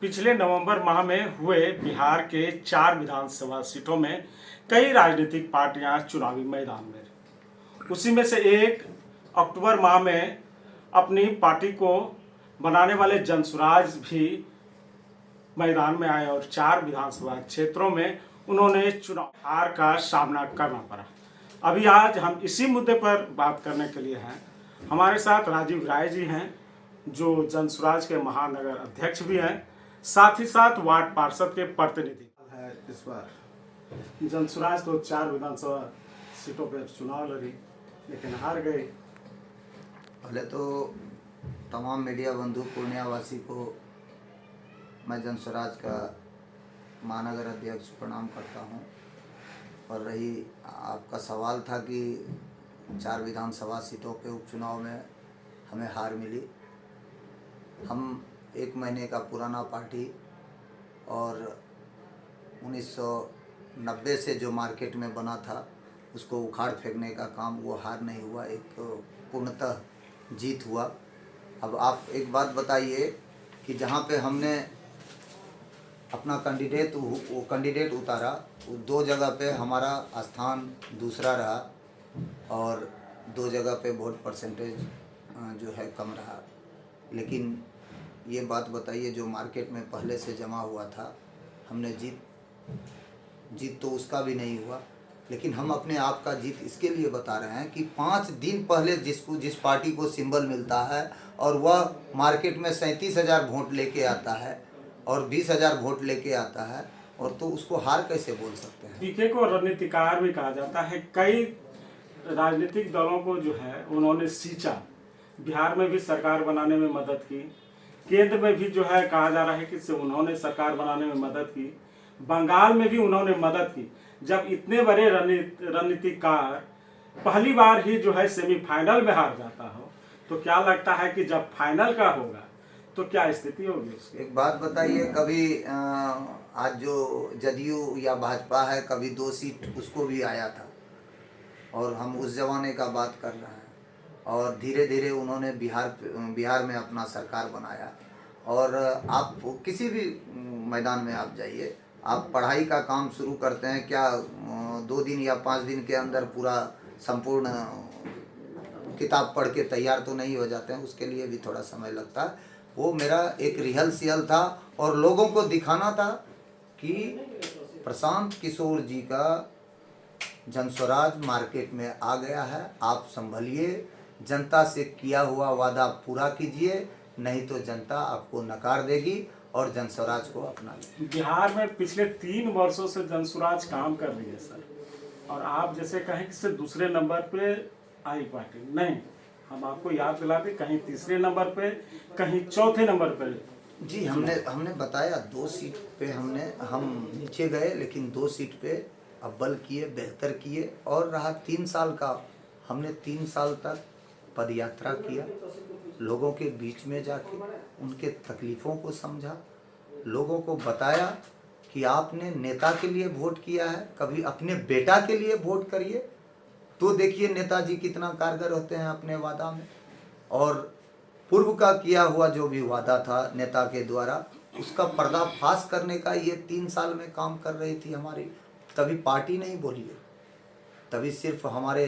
पिछले नवंबर माह में हुए बिहार के 4 विधानसभा सीटों में कई राजनीतिक पार्टियां चुनावी मैदान में रहीं। उसी में से एक अक्टूबर माह में अपनी पार्टी को बनाने वाले जनसुराज भी मैदान में आए और 4 विधानसभा क्षेत्रों में उन्होंने चुनाव हार का सामना करना पड़ा। अभी आज हम इसी मुद्दे पर बात करने के लिए हैं। हमारे साथ राजीव राय जी हैं, जो जनसुराज के महानगर अध्यक्ष भी हैं, साथ ही साथ वार्ड पार्षद के प्रतिनिधि है। इस बार जनसुराज तो 4 विधानसभा सीटों पर चुनाव लड़ी लेकिन हार गए। पहले तो तमाम मीडिया बंधु पूर्णियावासी को मैं जनसुराज का महानगर अध्यक्ष प्रणाम करता हूं। और रही आपका सवाल था कि 4 विधानसभा सीटों के उपचुनाव में हमें हार मिली। हम 1 महीने का पुराना पार्टी और 1990 से जो मार्केट में बना था उसको उखाड़ फेंकने का काम, वो हार नहीं हुआ, एक पूर्णतः जीत हुआ। अब आप एक बात बताइए कि जहाँ पे हमने अपना कैंडिडेट उतारा, वो 2 जगह पे हमारा स्थान दूसरा रहा और 2 जगह पे वोट परसेंटेज जो है कम रहा। लेकिन ये बात बताइए, जो मार्केट में पहले से जमा हुआ था, हमने जीत तो उसका भी नहीं हुआ। लेकिन हम अपने आप का जीत इसके लिए बता रहे हैं कि 5 दिन पहले जिस पार्टी को सिंबल मिलता है और वह मार्केट में 37,000 वोट लेके आता है और 20,000 वोट लेके आता है, और तो उसको हार कैसे बोल सकते हैं। पीके को रणनीतिकार भी कहा जाता है। कई राजनीतिक दलों को जो है उन्होंने सींचा। बिहार में भी सरकार बनाने में मदद की, केंद्र में भी जो है कहा जा रहा है कि उन्होंने सरकार बनाने में मदद की, बंगाल में भी उन्होंने मदद की। जब इतने बड़े रणनीतिकार पहली बार ही जो है सेमीफाइनल में हार जाता हो, तो क्या लगता है कि जब फाइनल का होगा तो क्या स्थिति होगी उसकी। एक बात बताइए, कभी आज जो जदयू या भाजपा है, कभी 2 सीट उसको भी आया था और हम उस जमाने का बात कर रहे हैं। और धीरे धीरे उन्होंने बिहार में अपना सरकार बनाया। और आप किसी भी मैदान में आप जाइए, आप पढ़ाई का काम शुरू करते हैं क्या 2 दिन या 5 दिन के अंदर पूरा संपूर्ण किताब पढ़ के तैयार तो नहीं हो जाते हैं, उसके लिए भी थोड़ा समय लगता है। वो मेरा एक रिहर्सल था और लोगों को दिखाना था कि प्रशांत किशोर जी का जनसुराज मार्केट में आ गया है, आप संभलिए, जनता से किया हुआ वादा पूरा कीजिए, नहीं तो जनता आपको नकार देगी और जनसुराज को अपना लेगी। बिहार में पिछले 3 वर्षों से जनसुराज काम कर रही है सर, और आप जैसे कहें कि सिर्फ दूसरे नंबर पे आई पार्टी नहीं, हम आपको याद दिला दें, कहीं तीसरे नंबर पे, कहीं चौथे नंबर पे। जी, हमने बताया 2 सीट पे हम नीचे गए, लेकिन 2 सीट पे अव्वल किए, बेहतर किए। और रहा 3 साल का, हमने 3 साल तक पदयात्रा किया, लोगों के बीच में जाके उनके तकलीफ़ों को समझा, लोगों को बताया कि आपने नेता के लिए वोट किया है, कभी अपने बेटा के लिए वोट करिए, तो देखिए नेताजी कितना कारगर होते हैं अपने वादा में। और पूर्व का किया हुआ जो भी वादा था नेता के द्वारा, उसका पर्दाफाश करने का ये 3 साल में काम कर रही थी हमारी। तभी पार्टी नहीं बोली है, तभी सिर्फ हमारे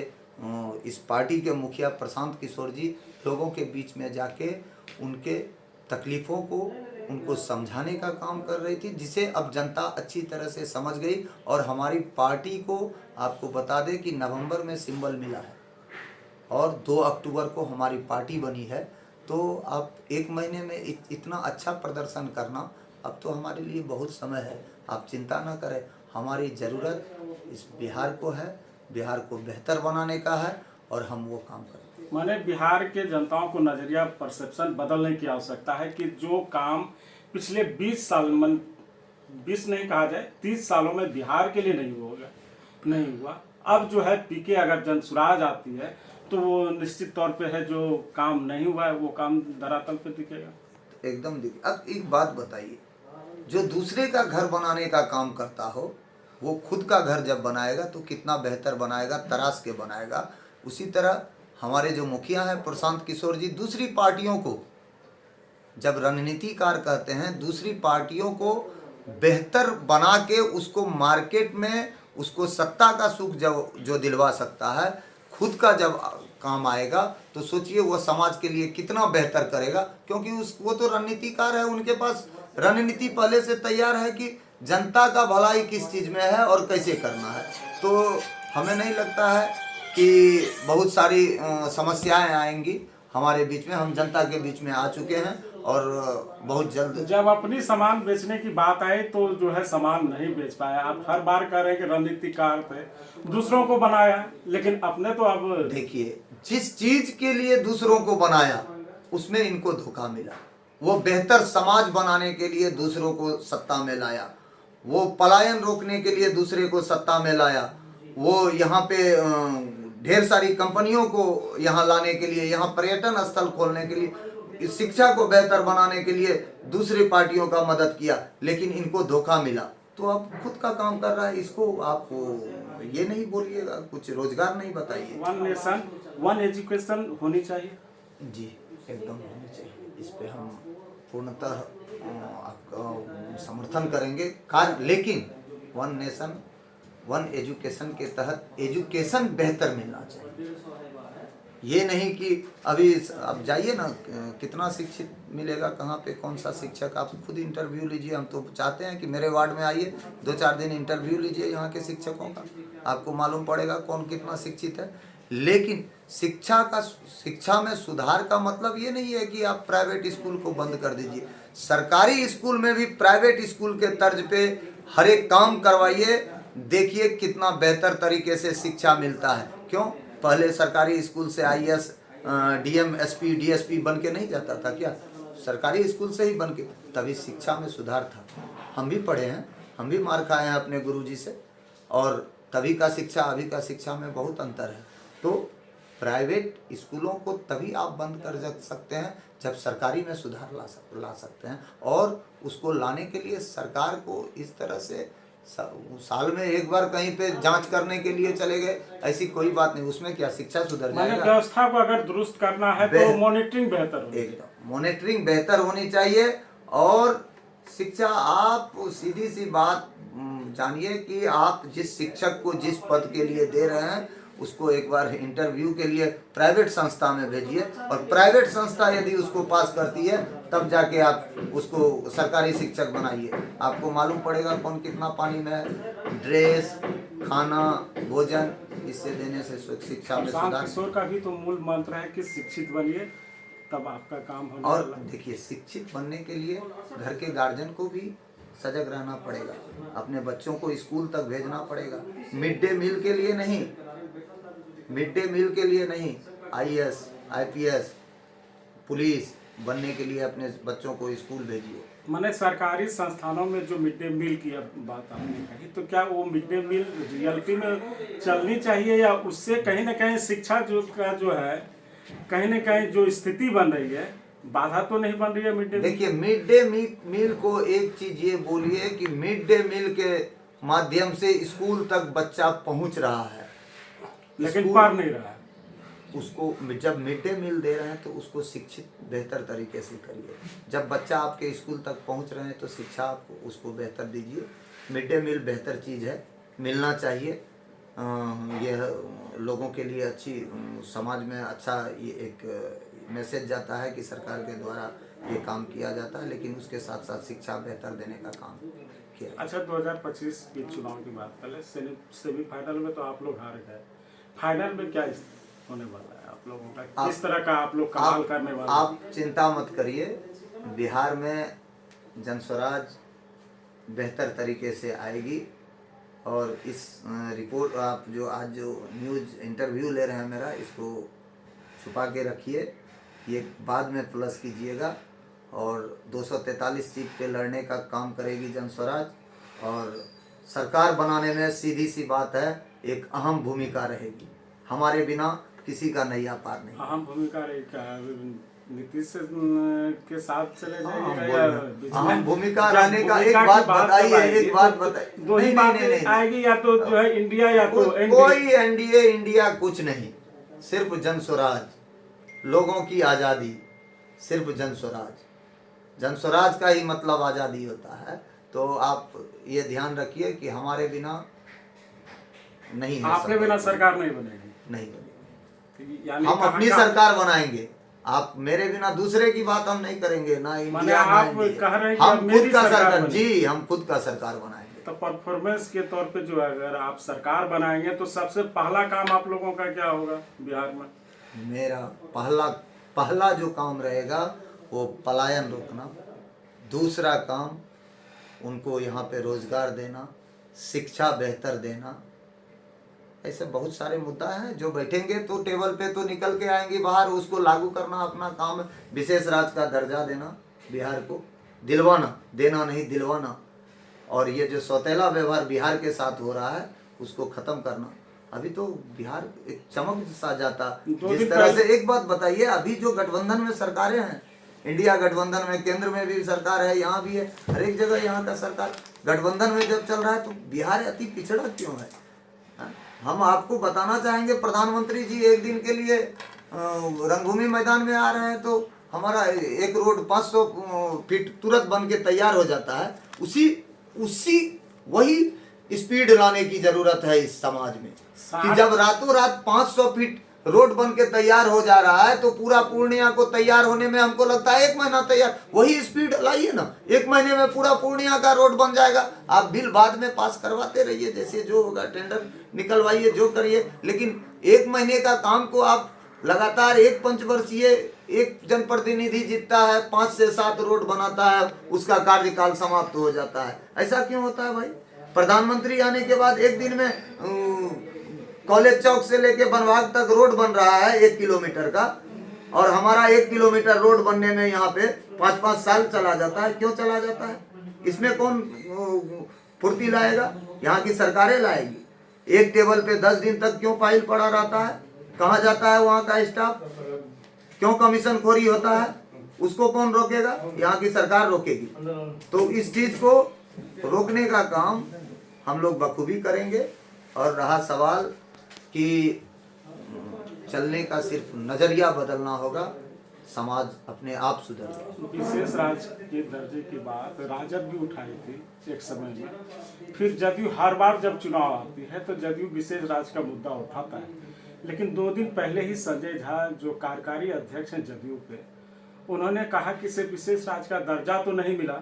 इस पार्टी के मुखिया प्रशांत किशोर जी लोगों के बीच में जाके उनके तकलीफ़ों को उनको समझाने का काम कर रही थी, जिसे अब जनता अच्छी तरह से समझ गई। और हमारी पार्टी को आपको बता दें कि नवंबर में सिंबल मिला है और 2 अक्टूबर को हमारी पार्टी बनी है। तो आप 1 महीने में इतना अच्छा प्रदर्शन करना, अब तो हमारे लिए बहुत समय है। आप चिंता न करें, हमारी ज़रूरत इस बिहार को है, बिहार को बेहतर बनाने का है और हम वो काम करें। माने बिहार के जनताओं को नजरिया परसेप्शन बदलने की आवश्यकता है कि जो काम पिछले 20 साल 20 नहीं कहा जाए 30 सालों में बिहार के लिए नहीं हुआ, अब जो है पीके अगर जनसुराज आती है तो वो निश्चित तौर पे है, जो काम नहीं हुआ है वो काम धरातल पे दिखेगा। एकदम दिखे। अब एक बात बताइए, जो दूसरे का घर बनाने का काम करता हो, वो खुद का घर जब बनाएगा तो कितना बेहतर बनाएगा, तराश के बनाएगा। उसी तरह हमारे जो मुखिया हैं प्रशांत किशोर जी, दूसरी पार्टियों को जब रणनीतिकार कहते हैं दूसरी पार्टियों को बेहतर बना के उसको मार्केट में उसको सत्ता का सुख जो दिलवा सकता है, खुद का जब काम आएगा तो सोचिए वो समाज के लिए कितना बेहतर करेगा। क्योंकि वो तो रणनीतिकार है, उनके पास रणनीति पहले से तैयार है कि जनता का भलाई किस चीज़ में है और कैसे करना है। तो हमें नहीं लगता है कि बहुत सारी समस्याएं आएंगी हमारे बीच में। हम जनता के बीच में आ चुके हैं और बहुत जल्द जब अपनी सामान बेचने की बात आई तो जो है सामान नहीं बेच पाया। आप हर बार कह रहे हैं कि रणनीतिकार थे, दूसरों को बनाया, लेकिन अपने तो अब देखिए जिस चीज के लिए दूसरों को बनाया उसमें इनको धोखा मिला। वो बेहतर समाज बनाने के लिए दूसरों को सत्ता में लाया, वो पलायन रोकने के लिए दूसरे को सत्ता में लाया, वो यहाँ पे ढेर सारी कंपनियों को यहाँ लाने के लिए, यहाँ पर्यटन स्थल खोलने के लिए, इस शिक्षा को बेहतर बनाने के लिए दूसरी पार्टियों का मदद किया, लेकिन इनको धोखा मिला। तो अब खुद का काम कर रहा है, इसको आप ये नहीं बोलिएगा, कुछ रोजगार नहीं बताइए। वन नेशन वन एजुकेशन होनी चाहिए। जी एकदम होनी चाहिए, इस पे हम पूर्णतः आपका समर्थन करेंगे कार्य। लेकिन वन नेशन वन एजुकेशन के तहत एजुकेशन बेहतर मिलना चाहिए। ये नहीं कि अभी आप जाइए ना, कितना शिक्षित मिलेगा, कहाँ पे कौन सा शिक्षक, आप खुद इंटरव्यू लीजिए। हम तो चाहते हैं कि मेरे वार्ड में आइए, 2-4 दिन इंटरव्यू लीजिए यहाँ के शिक्षकों का, आपको मालूम पड़ेगा कौन कितना शिक्षित है। लेकिन शिक्षा में सुधार का मतलब ये नहीं है कि आप प्राइवेट स्कूल को बंद कर दीजिए। सरकारी स्कूल में भी प्राइवेट स्कूल के तर्ज पे हर एक काम करवाइए, देखिए कितना बेहतर तरीके से शिक्षा मिलता है। क्यों? पहले सरकारी स्कूल से आईएएस, डीएम, एसपी, डीएसपी बन के नहीं जाता था क्या? सरकारी स्कूल से ही बन के, तभी शिक्षा में सुधार था। हम भी पढ़े हैं, हम भी मार खाए हैं अपने गुरुजी से, और तभी का शिक्षा अभी का शिक्षा में बहुत अंतर है। तो प्राइवेट स्कूलों को तभी आप बंद कर सकते हैं जब सरकारी में सुधार ला सकते हैं। और उसको लाने के लिए सरकार को इस तरह से साल में एक बार कहीं पे जांच करने के लिए चले गए, ऐसी कोई बात नहीं। उसमें क्या शिक्षा सुधर जाएगा? व्यवस्था को अगर दुरुस्त करना है तो मॉनिटरिंग बेहतर होनी, एकदम मॉनिटरिंग बेहतर होनी चाहिए। और शिक्षा, आप सीधी सी बात जानिए कि आप जिस शिक्षक को जिस पद के लिए दे रहे हैं उसको एक बार इंटरव्यू के लिए प्राइवेट संस्था में भेजिए, और प्राइवेट संस्था यदि उसको पास करती है तब जाके आप उसको सरकारी शिक्षक बनाइए। आपको मालूम पड़ेगा कौन कितना पानी में है। ड्रेस, खाना, भोजन, इससे देने से शिक्षा में सुधार। किशोर का भी तो मूल मंत्र है कि शिक्षित बनिए तब आपका काम होने और वाला है। देखिए, शिक्षित बनने के लिए घर के गार्जियन को भी सजग रहना पड़ेगा, अपने बच्चों को स्कूल तक भेजना पड़ेगा। मिड डे मील के लिए नहीं, मिड डे मील के लिए नहीं, आईएएस, आईपीएस, पुलिस बनने के लिए अपने बच्चों को स्कूल भेजिए। माने सरकारी संस्थानों में जो मिड डे मील की अब बात आपने कही, तो क्या वो मिड डे मील रियलिटी में चलनी चाहिए, या उससे कहीं ना कहीं शिक्षा जो है कहीं ना कहीं जो स्थिति बन रही है, बाधा तो नहीं बन रही है मिड डे मील? देखिए, मिड डे मील को एक चीज ये बोलिए कि मिड डे मील के माध्यम से स्कूल तक बच्चा पहुंच रहा है, लेकिन पढ़ नहीं रहा है। उसको जब मिड डे मील दे रहे हैं तो उसको शिक्षित बेहतर तरीके से करिए। जब बच्चा आपके स्कूल तक पहुंच रहे हैं तो शिक्षा आपको उसको बेहतर दीजिए। मिड डे मील बेहतर चीज़ है, मिलना चाहिए। यह लोगों के लिए अच्छी, समाज में अच्छा ये एक मैसेज जाता है कि सरकार के द्वारा ये काम किया जाता है, लेकिन उसके साथ साथ शिक्षा बेहतर देने का काम किया। अच्छा, 2025 के चुनाव की बात कर ले। सेमीफाइनल में तो आप लोग हार गए, फाइनल में क्या होने वाला है आप लोगों का? किस तरह का आप लोग कमाल करने वाले? आप चिंता मत करिए, बिहार में जनस्वराज बेहतर तरीके से आएगी। और इस रिपोर्ट, आप जो आज जो न्यूज़ इंटरव्यू ले रहे हैं मेरा, इसको छुपा के रखिए, ये बाद में प्लस कीजिएगा। और 243 सीट पे लड़ने का काम करेगी जनस्वराज, और सरकार बनाने में सीधी सी बात है एक अहम भूमिका रहेगी। हमारे बिना किसी का नैया पार नहीं। अहम भूमिका रहेगी, नीतीश के साथ चले जाएंगे या अहम भूमिका रहने का? एक बात बताइए, एक बात बताइए। दो ही बातें आएगी, या तो जो है इंडिया या तो कोई एनडीए इंडिया कुछ नहीं, सिर्फ जनस्वराज, लोगों की आज़ादी, सिर्फ जनस्वराज। जन स्वराज का ही मतलब आज़ादी होता है। तो आप ये ध्यान रखिए कि हमारे बिना नहीं है, आपके बिना सरकार नहीं बनेगी। नहीं बनेगी। यानी हम कहाँ अपनी का- सरकार बनाएंगे। आप मेरे बिना दूसरे की बात हम नहीं करेंगे, ना इंडिया ना आप इंडिया। कह रहे हैं कि हम अब खुद मेरी का सरकार सरकार, बनेगी। जी हम खुद का सरकार बनाएंगे। तो परफॉर्मेंस के तौर पे जो है, अगर आप सरकार बनाएंगे तो सबसे पहला काम आप लोगों का क्या होगा बिहार में? मेरा पहला पहला जो काम रहेगा वो पलायन रोकना। दूसरा काम उनको यहाँ पे रोजगार देना, शिक्षा बेहतर देना। ऐसे बहुत सारे मुद्दा हैं जो बैठेंगे तो टेबल पे तो निकल के आएंगे बाहर, उसको लागू करना अपना काम है। विशेष राज्य का दर्जा देना बिहार को, दिलवाना, देना नहीं दिलवाना। और ये जो सौतेला व्यवहार बिहार के साथ हो रहा है उसको खत्म करना। अभी तो बिहार एक चमक सा जाता जिस तरह से। एक बात बताइए, अभी जो गठबंधन में सरकारें हैं, इंडिया गठबंधन में, केंद्र में भी सरकार है, यहाँ भी है, हर एक जगह यहाँ का सरकार गठबंधन में जब चल रहा है, तो बिहार अति पिछड़ा क्यों है? हम आपको बताना चाहेंगे, प्रधानमंत्री जी एक दिन के लिए रंगभूमि मैदान में आ रहे हैं तो हमारा एक रोड 500 फीट तुरंत बन के तैयार हो जाता है। उसी वही स्पीड लाने की जरूरत है इस समाज में कि जब रातों रात 500 फीट रोड बन के तैयार हो जा रहा है तो पूरा पूर्णिया को तैयार होने में हमको लगता है 1 महीना तैयार। वही स्पीड लाइए ना, 1 महीने में पूरा पूर्णिया का रोड बन जाएगा। आप बिल बाद में पास करवाते रहिए, जैसे जो होगा टेंडर निकलवाइए, जो करिए, लेकिन 1 महीने का काम को आप लगातार एक पंचवर्षीय एक जनप्रतिनिधि जीतता है, 5 से 7 रोड बनाता है, उसका कार्यकाल समाप्त हो जाता है। ऐसा क्यों होता है भाई? प्रधानमंत्री आने के बाद एक दिन में कॉलेज चौक से लेके बनवाग तक रोड बन रहा है 1 किलोमीटर का, और हमारा 1 किलोमीटर रोड बनने में यहाँ पे 5-5 साल चला जाता है। क्यों चला जाता है? इसमें कौन फुर्ती लाएगा? यहाँ की सरकारें लाएगी। एक टेबल पे 10 दिन तक क्यों फाइल पड़ा रहता है? कहाँ जाता है वहाँ का स्टाफ? क्यों कमीशन खोरी होता है? उसको कौन रोकेगा? यहाँ की सरकार रोकेगी। तो इस चीज को रोकने का काम हम लोग बखूबी करेंगे। और रहा सवाल कि चलने का सिर्फ नजरिया बदलना होगा, समाज अपने आप सुधर जाएगा। विशेष राज्य के दर्जे की बात राजद भी उठाई थी एक समय में, फिर जदयू हर बार जब चुनाव आती है तो जदयू विशेष राज्य का मुद्दा उठाता है। लेकिन 2 दिन पहले ही संजय झा जो कार्यकारी अध्यक्ष हैं जदयू के, उन्होंने कहा कि इसे विशेष राज्य का दर्जा तो नहीं मिला,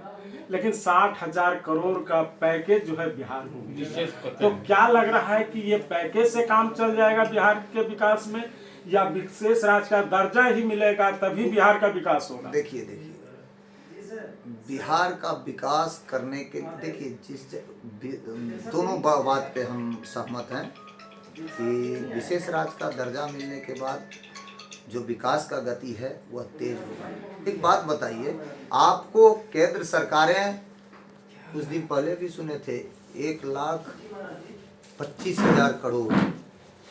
लेकिन 60,000 करोड़ का पैकेज जो है बिहार को मिला। तो क्या लग रहा है कि ये पैकेज से काम चल जाएगा बिहार के विकास में, या विशेष राज्य का दर्जा ही मिलेगा तभी बिहार का विकास होगा? देखिए बिहार का विकास करने के लिए, देखिए दोनों बात पे हम सहमत हैं कि विशेष राज्य का दर्जा मिलने के बाद जो विकास का गति है वह तेज होगा। एक बात बताइए, आपको केंद्र सरकारें कुछ दिन पहले भी सुने थे 1,25,000 करोड़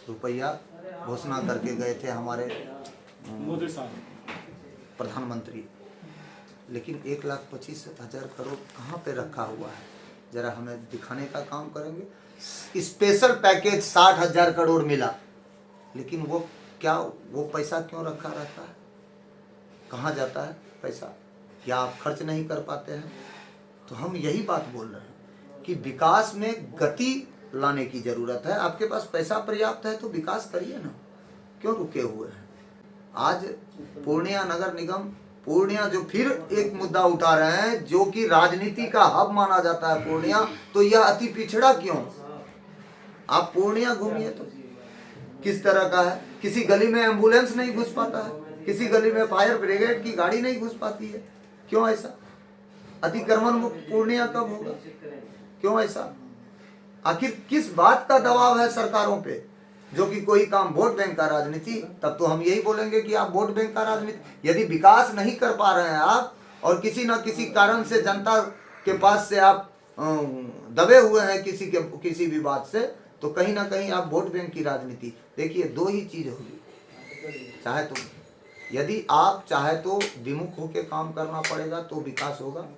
रुपया घोषणा करके गए थे हमारे मोदी साहब प्रधानमंत्री, लेकिन 1,25,000 करोड़ कहाँ पे रखा हुआ है? जरा हमें दिखाने का काम करेंगे। स्पेशल पैकेज 60,000 करोड़ मिला, लेकिन वो पैसा क्यों रखा रहता है? कहाँ जाता है पैसा? क्या आप खर्च नहीं कर पाते हैं? तो हम यही बात बोल रहे हैं कि विकास में गति लाने की जरूरत है। आपके पास पैसा पर्याप्त है तो विकास करिए ना, क्यों रुके हुए हैं? आज पूर्णिया नगर निगम, पूर्णिया जो फिर एक मुद्दा उठा रहे हैं, जो कि राजनीति का हब माना जाता है पूर्णिया, तो यह अति पिछड़ा क्यों? आप पूर्णिया घूमिए तो किस तरह का है। किसी गली में एम्बुलेंस नहीं घुस पाता है, किसी गली में फायर ब्रिगेड की गाड़ी नहीं घुस पाती है। क्यों ऐसा? अतिक्रमण मुक्त पूर्णिया कब होगा? क्यों ऐसा? आखिर किस बात का दबाव है सरकारों पे? जो कि कोई काम वोट बैंक का राजनीति, तब तो हम यही बोलेंगे कि आप वोट बैंक का राजनीति। यदि विकास नहीं कर पा रहे हैं आप, और किसी न किसी कारण से जनता के पास से आप दबे हुए हैं किसी भी बात से, तो कहीं ना कहीं आप वोट बैंक की राजनीति। देखिए 2 ही चीज होगी, चाहे तो यदि आप चाहे तो विमुख होकर काम करना पड़ेगा तो विकास होगा,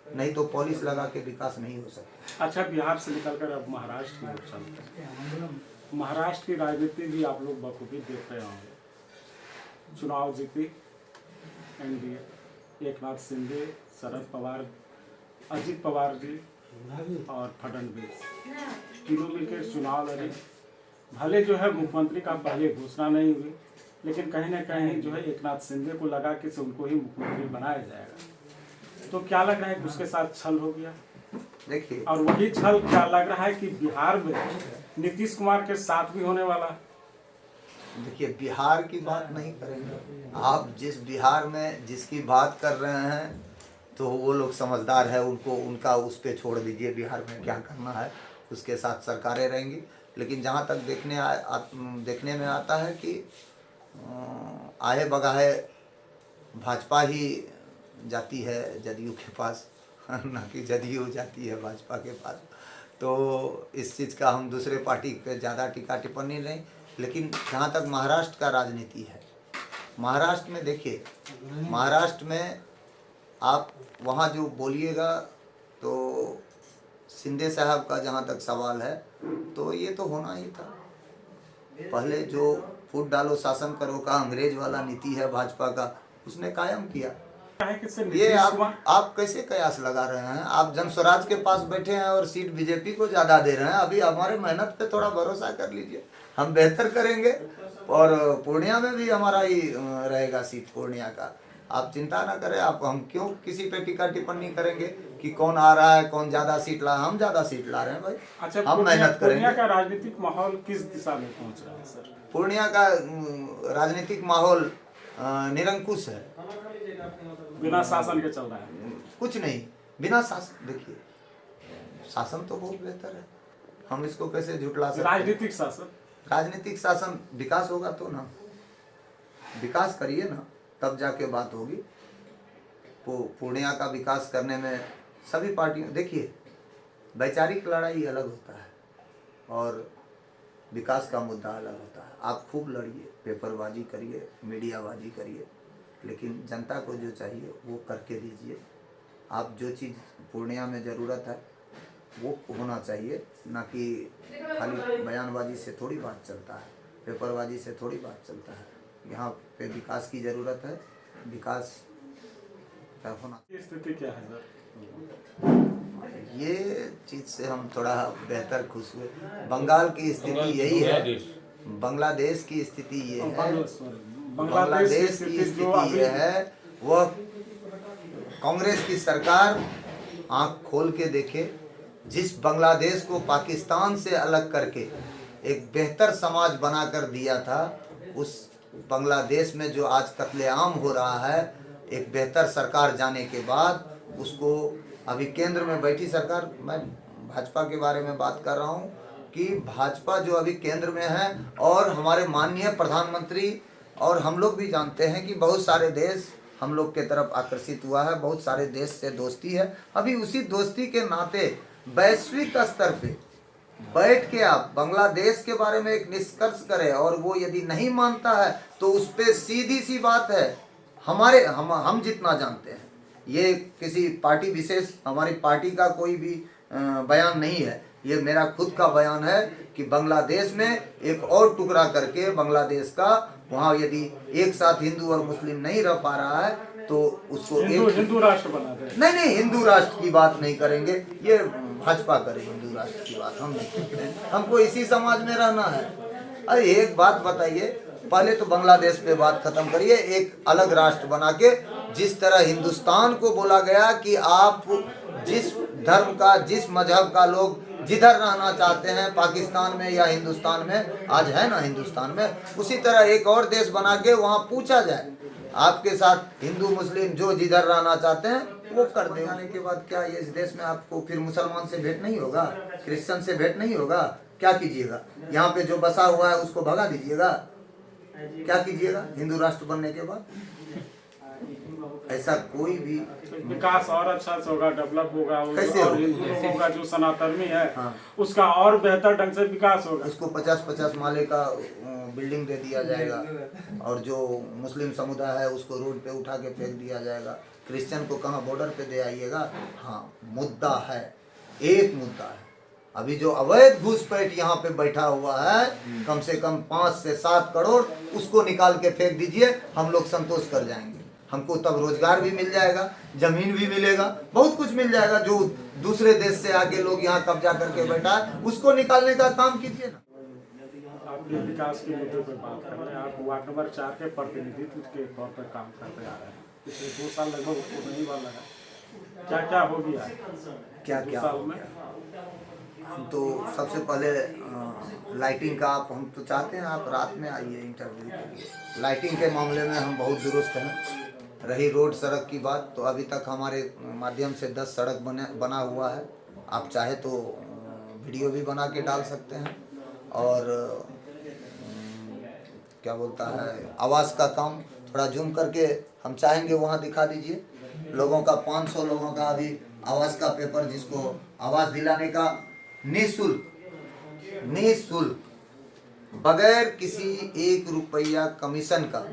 नहीं तो पॉलिस लगा के विकास नहीं हो सकता। अच्छा, बिहार से निकलकर अब महाराष्ट्र की ओर चलते हैं। महाराष्ट्र की राजनीति भी आप लोग बखूबी देख रहे होंगे। चुनाव जीती एनडीए, एकनाथ शिंदे, शरद पवार, अजित पवार जी और फडणवीस तीनों मिलकर चुनाव लड़े। भले जो है मुख्यमंत्री का पहले घोषणा नहीं हुई, लेकिन कहीं ना कहीं जो है एकनाथ शिंदे को लगा कि उनको ही मुख्यमंत्री बनाया जाएगा। तो क्या लग रहा है कि उसके साथ छल हो गया? देखिए, और वही छल क्या लग रहा है कि बिहार में नीतीश कुमार के साथ भी होने वाला है? देखिए, बिहार की बात नहीं करेंगे। आप जिस बिहार में जिसकी बात कर रहे हैं तो वो लोग समझदार है, उनको उनका उस पर छोड़ दीजिए, बिहार में क्या करना है उसके साथ सरकारें रहेंगी। लेकिन जहाँ तक देखने में आता है कि आए बगाहे भाजपा ही जाती है जदयू के पास, ना कि जदयू जाती है भाजपा के पास। तो इस चीज़ का हम दूसरे पार्टी पे ज़्यादा टीका टिप्पणी नहीं। लेकिन जहाँ तक महाराष्ट्र का राजनीति है, महाराष्ट्र में देखिए, महाराष्ट्र में आप वहाँ जो बोलिएगा तो शिंदे साहब का जहाँ तक सवाल है तो ये तो होना ही था। पहले जो फूट डालो शासन करो का अंग्रेज वाला नीति है भाजपा का, उसने कायम किया। ये आप कैसे कयास लगा रहे हैं? आप जन स्वराज के पास बैठे हैं और सीट बीजेपी को ज़्यादा दे रहे हैं। अभी हमारे मेहनत पे थोड़ा भरोसा कर लीजिए, हम बेहतर करेंगे और पूर्णिया में भी हमारा ही रहेगा सीट पूर्णिया का। आप चिंता ना करें। आप हम क्यों किसी पे टीका टिप्पणी करेंगे कि कौन आ रहा है, कौन ज़्यादा सीट ला, हम ज़्यादा सीट ला रहे हैं भाई। अच्छा, हम मेहनत करेंगे। पूर्णिया का राजनीतिक माहौल किस दिशा में पहुंच रहा है सर? पूर्णिया का राजनीतिक माहौल निरंकुश है, बिना शासन के चल रहा है। कुछ नहीं, बिना शासन। देखिए, शासन तो बहुत बेहतर है, हम इसको कैसे झुटला सकते हैं? राजनीतिक शासन, राजनीतिक शासन, विकास होगा तो ना, विकास करिए ना, तब जाके बात होगी। पूर्णिया का विकास करने में सभी पार्टियों, देखिए वैचारिक लड़ाई अलग होता है और विकास का मुद्दा अलग होता है। आप खूब लड़िए, पेपरबाजी करिए, मीडियाबाजी करिए, लेकिन जनता को जो चाहिए वो करके दीजिए। आप जो चीज़ पूर्णिया में ज़रूरत है वो होना चाहिए, ना कि खाली बयानबाजी से थोड़ी बात चलता है, पेपरबाजी से थोड़ी बात चलता है। यहाँ पे विकास की ज़रूरत है, विकास का होना। स्थिति क्या है सर? ये चीज़ से हम थोड़ा बेहतर खुश हुए। बंगाल की स्थिति यही है, बांग्लादेश की स्थिति ये है, बांग्लादेश की स्थिति ये है। वह कांग्रेस की सरकार आंख खोल के देखे, जिस बांग्लादेश को पाकिस्तान से अलग करके एक बेहतर समाज बनाकर दिया था, उस बांग्लादेश में जो आज कत्लेआम हो रहा है, एक बेहतर सरकार जाने के बाद उसको, अभी केंद्र में बैठी सरकार, मैं भाजपा के बारे में बात कर रहा हूँ कि भाजपा जो अभी केंद्र में है और हमारे माननीय प्रधानमंत्री, और हम लोग भी जानते हैं कि बहुत सारे देश हम लोग के तरफ आकर्षित हुआ है, बहुत सारे देश से दोस्ती है। अभी उसी दोस्ती के नाते वैश्विक स्तर पे बैठ के आप बांग्लादेश के बारे में एक निष्कर्ष करें, और वो यदि नहीं मानता है तो उस पर सीधी सी बात है, हम जितना जानते हैं, ये किसी पार्टी विशेष, हमारी पार्टी का कोई भी बयान नहीं है, ये मेरा खुद का बयान है कि बांग्लादेश में एक और टुकड़ा करके बांग्लादेश का, वहाँ यदि एक साथ हिंदू और मुस्लिम नहीं रह पा रहा है तो उसको हिंदू राष्ट्र बना दे। नहीं, हिंदू राष्ट्र की बात नहीं करेंगे, ये भाजपा करे हिंदू राष्ट्र की बात, हम नहीं करते। हमको इसी समाज में रहना है। अरे एक बात बताइए, पहले तो बांग्लादेश पे बात खत्म करिए, एक अलग राष्ट्र बना के, जिस तरह हिंदुस्तान को बोला गया कि आप जिस धर्म का, जिस मजहब का लोग जिधर रहना चाहते हैं, पाकिस्तान में या हिंदुस्तान में, आज है ना हिंदुस्तान में, उसी तरह एक और देश बना के वहाँ पूछा जाए, आपके साथ हिंदू मुस्लिम जो जिधर रहना चाहते हैं वो कर दे। आने के बाद क्या ये इस देश में आपको फिर मुसलमान से भेंट नहीं होगा, क्रिश्चियन से भेंट नहीं होगा? क्या कीजिएगा? यहाँ पे जो बसा हुआ है उसको भगा दीजिएगा? क्या कीजिएगा हिंदू राष्ट्र बनने के बाद? ऐसा कोई भी विकास और अच्छा से होगा, डेवलप होगा, कैसे और होगा? हिंदू लोगों का जो सनातनी है, हाँ। उसका और बेहतर ढंग से विकास होगा। उसको 50-50 माले का बिल्डिंग दे दिया जाएगा, और जो मुस्लिम समुदाय है उसको रोड पे उठा के फेंक दिया जाएगा। क्रिश्चियन को कहाँ बॉर्डर पे दे आइएगा? हाँ, मुद्दा है, एक मुद्दा है। अभी जो अवैध घुसपैठ यहाँ पे बैठा हुआ है, कम से कम 5 से 7 करोड़, उसको निकाल के फेंक दीजिए, हम लोग संतोष कर जाएंगे। हमको तब रोजगार भी मिल जाएगा, जमीन भी मिलेगा, बहुत कुछ मिल जाएगा। जो दूसरे देश से आके लोग यहाँ कब्जा करके बैठा है उसको निकालने का काम कीजिए ना। आपके विकास के मुद्दे पर बात कर रहे हैं। आप वार्ड नंबर 4 के प्रतिनिधित्व के तौर पर काम करते आ रहे हैं। पिछले 2 साल लगभग नहीं वाला है, क्या क्या हो गया क्या 2 क्या साल हो में? गया? हम तो सबसे पहले लाइटिंग का हम तो चाहते हैं आप रात में आइए इंटरव्यू के लिए। लाइटिंग के मामले में हम बहुत दुरुस्त हैं। रही रोड सड़क की बात, तो अभी तक हमारे माध्यम से 10 सड़क बना हुआ है। आप चाहे तो वीडियो भी बना के डाल सकते हैं। और क्या बोलता है, आवास का काम थोड़ा जूम करके हम चाहेंगे वहाँ दिखा दीजिए। लोगों का 500 लोगों का अभी आवास का पेपर, जिसको आवास दिलाने का निःशुल्क बगैर किसी 1 रुपया कमीशन का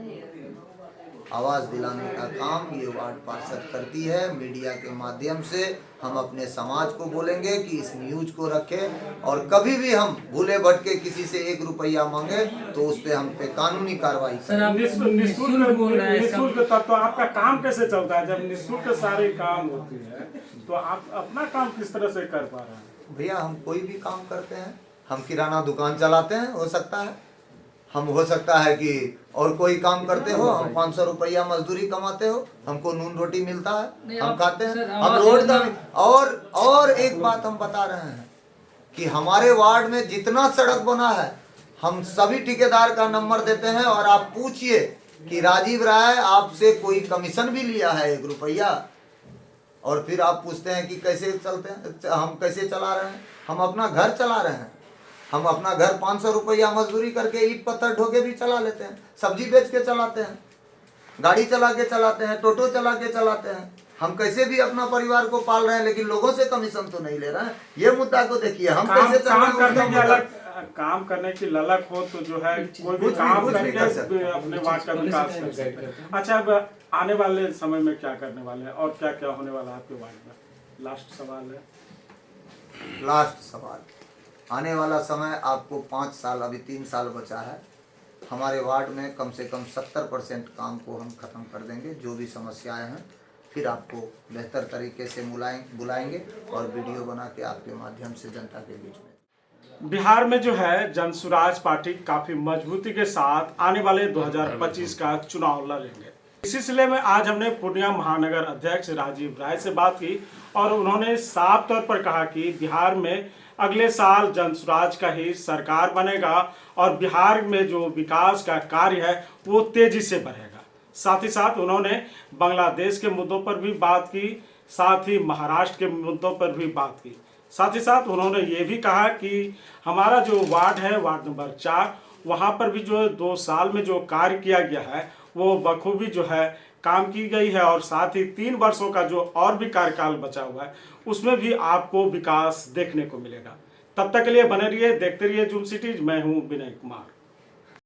आवास दिलाने का काम ये वार्ड पार्षद करती है। मीडिया के माध्यम से हम अपने समाज को बोलेंगे कि इस न्यूज को रखें, और कभी भी हम भूले भटके किसी से 1 रुपया मांगे तो उस पर हम पे कानूनी कार्रवाई करें। निःशुल्क तब तो आपका काम कैसे चलता है? जब निःशुल्क सारे काम होती है तो आप अपना काम किस तरह से कर पा रहे हैं? भैया हम कोई भी काम करते हैं, हम किराना दुकान चलाते हैं, हो सकता है हम, हो सकता है कि और कोई काम करते हो, हम 500 रुपया मजदूरी कमाते हो, हमको नून रोटी मिलता है, हम खाते हैं, हम रोड का भी। और एक बात हम बता रहे हैं कि हमारे वार्ड में जितना सड़क बना है हम सभी ठेकेदार का नंबर देते हैं, और आप पूछिए कि राजीव राय आपसे कोई कमीशन भी लिया है 1 रुपया? और फिर आप पूछते हैं कि कैसे चलते हैं, हम कैसे चला रहे हैं? हम अपना घर चला रहे हैं। हम अपना घर 500 रुपया मजदूरी करके ईंट पत्थर ढोके भी चला लेते हैं, सब्जी बेच के चलाते हैं, गाड़ी चला के चलाते हैं, टोटो चला के चलाते हैं। हम कैसे भी अपना परिवार को पाल रहे हैं, लेकिन लोगों से कमीशन तो नहीं ले रहे हैं। ये मुद्दा को देखिए, हम कैसे चल रहे हैं। काम करने की ललक हो तो जो है कोई भी काम करके अपने वार्ड का विकास कर सकते हैं। अच्छा, अब आने वाले समय में क्या करने वाले हैं और क्या क्या होने वाला है आपके वार्ड में? लास्ट सवाल, आने वाला समय आपको 5 साल, अभी 3 साल बचा है। हमारे वार्ड में कम से कम 70% काम को हम खत्म कर देंगे। जो भी समस्याएं हैं फिर आपको बेहतर तरीके से बुलाएंगे और वीडियो बना के आपके माध्यम से जनता के बीच में। बिहार में जो है जनसुराज पार्टी काफी मजबूती के साथ आने वाले 2025 का चुनाव लड़ेंगे। इस सिलसिले में आज हमने पूर्णिया महानगर अध्यक्ष राजीव राय से बात की और उन्होंने साफ तौर पर कहा कि बिहार में अगले साल जनसुराज का ही सरकार बनेगा और बिहार में जो विकास का कार्य है वो तेजी से बढ़ेगा। साथ ही साथ उन्होंने बांग्लादेश के मुद्दों पर भी बात की, साथ ही महाराष्ट्र के मुद्दों पर भी बात की। साथ ही साथ उन्होंने ये भी कहा कि हमारा जो वार्ड है, वार्ड नंबर 4, वहाँ पर भी जो 2 साल में जो कार्य किया गया है वो बखूबी जो है काम की गई है, और साथ ही 3 वर्षों का जो और भी कार्यकाल बचा हुआ है उसमें भी आपको विकास देखने को मिलेगा। तब तक के लिए बने रहिए, देखते रहिए जूम सिटीज। मैं हूँ विनय कुमार।